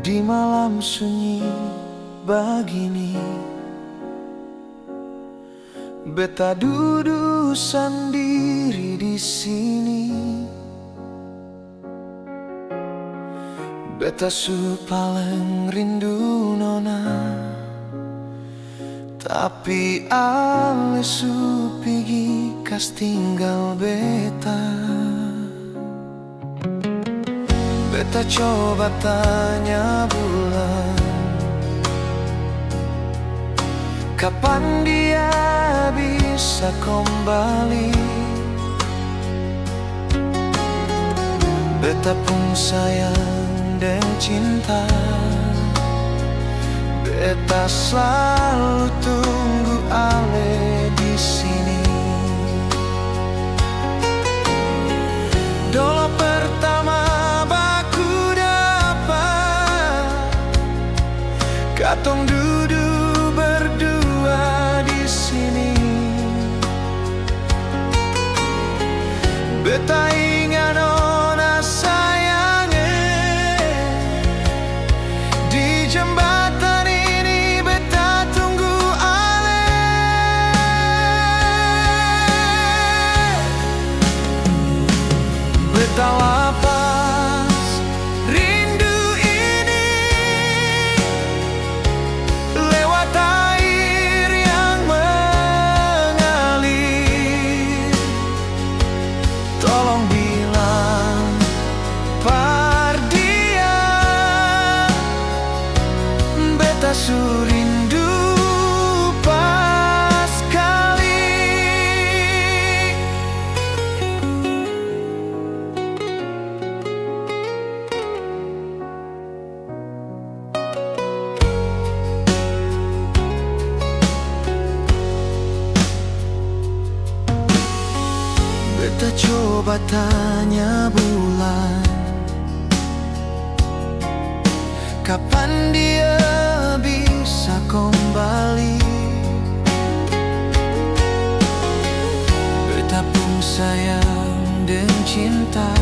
Di malam sunyi begini, beta duduk sendiri di sini. Beta su paling rindu nona, tapi ale su pigi kas tinggal beta. Beta coba tanya bulan, kapan dia bisa kembali. Beta pun sayang dan cinta, beta selalu tunggu ale di sini. Dolo pertama baku dapat, katong duduk berdua di sini. Beta ingat nona sayangnya, di jembatan ini beta tunggu ale. Beta lapas rindu ini lewat air yang mengalir. Tolong bilang Pardia, beta su rindu pas kali. Beta coba tanya bulan, kapan dia bisa kembali. Beta pun sayang dan cinta,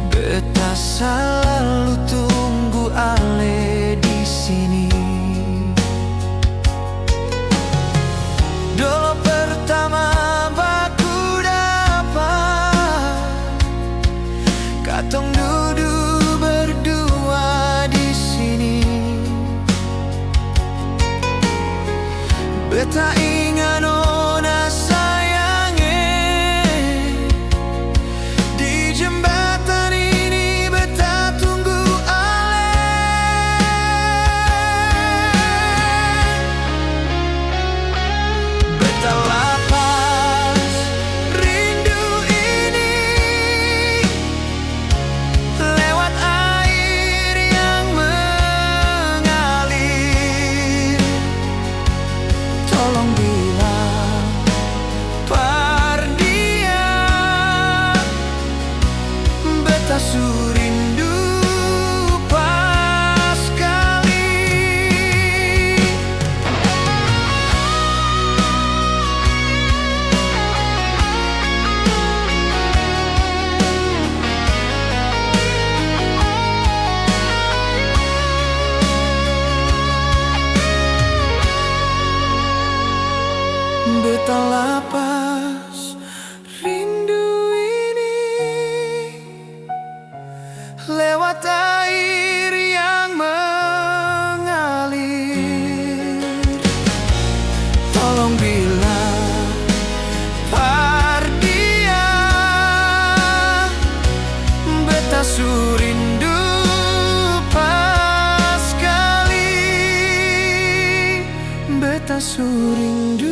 beta selalu tunggu ale di sini. Dulu pertama baku dapat, katong duduk berdua di sini. Beta ingat nona sayangnya, di jembatan ini beta tunggu ale. Beta lapas rindu ini lewat air yang mengalir. Tolong bilang Pardia, beta su rindu pas kali. Beta lapas rindu ini lewat air yang mengalir. Tolong bilang Pardia, beta su rindu pas kali. Beta su rindu